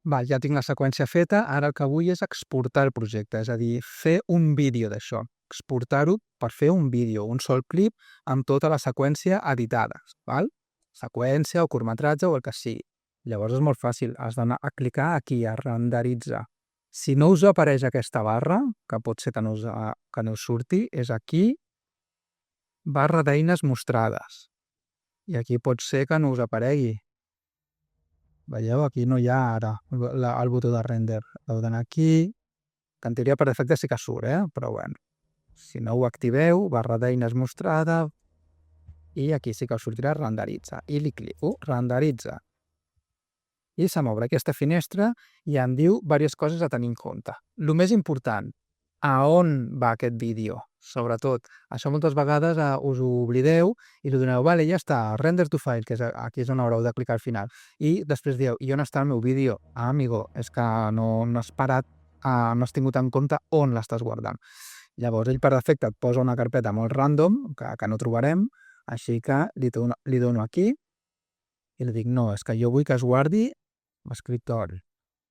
Val, ja tinc la seqüència feta, ara el que vull és exportar el projecte, és a dir, fer un vídeo d'això, exportar-ho per fer un vídeo, un sol clip amb tota la seqüència editada, val? Seqüència o curtmetratge o el que sigui. Llavors és molt fàcil, has d'anar a clicar aquí, a renderitzar. Si no us apareix aquesta barra, que pot ser que no us surti, és aquí, barra d'eines mostrades. I aquí pot ser que no us aparegui. Veieu? Aquí no hi ha ara el botó de render. Heu d'anar aquí, que en teoria per defecte sí que surt, però bueno. Si no ho activeu, barra d'eines mostrada, i aquí sí que us sortirà renderitza. I li clico, renderitza. I se m'obre aquesta finestra i em diu diverses coses a tenir en compte. El més important, a on va aquest vídeo? Sobretot, això moltes vegades us ho oblideu i li doneu, vale, ja està, render to file, que és aquí és on haureu de clicar al final. I després dieu, i on està el meu vídeo? Ah, amigo, és que no has parat, no has tingut en compte on l'estàs guardant. Llavors ell per defecte et posa una carpeta molt random, que no trobarem, així que li dono aquí i li dic, no, és que jo vull que es guardi l'escriptori.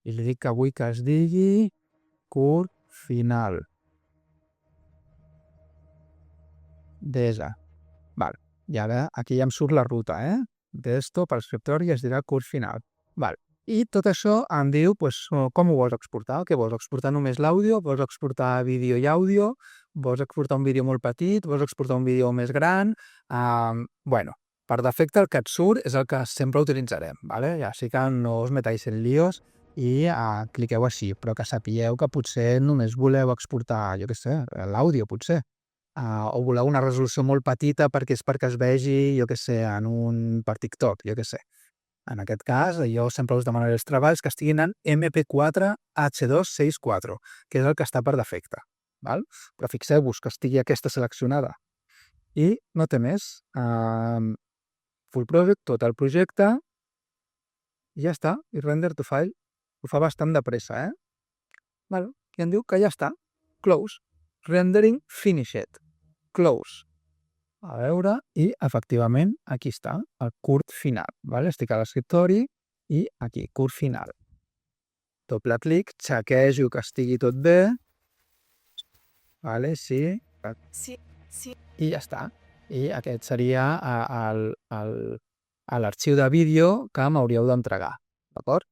I li dic que vull que es digui curt final. Desa. Val. I ara aquí ja em surt la ruta, Desktop, escriptori, es dirà curt final. Val. I tot això em diu com ho vols exportar. Què vols exportar només l'àudio? Vols exportar vídeo i àudio? Vols exportar un vídeo molt petit? Vols exportar un vídeo més gran? Bueno, per defecte el que et surt és el que sempre utilitzarem, ¿vale? Ja sí que no us metáis en líos i cliqueu així, però que sapigueu que potser només voleu exportar, jo què sé, l'àudio potser. O voleu una resolució molt petita perquè és perquè es vegi, jo què sé, per TikTok, jo què sé. En aquest cas, jo sempre us demanaré els treballs que estiguin en MP4 H264, que és el que està per defecte. Val? Però fixeu-vos que estigui aquesta seleccionada. I no té més. Full project, tot el projecte, i ja està. I render to file. Ho fa bastant de pressa, Val? I em diu que ja està. Close. Rendering finished. Close. A veure, i efectivament aquí està, el curt final. Vale? Estic a l'escriptori i aquí, curt final. Doble clic, xequejo que estigui tot bé. Vale? Sí. Sí. I ja està. I aquest seria l'arxiu de vídeo que m'hauríeu d'entregar. D'acord?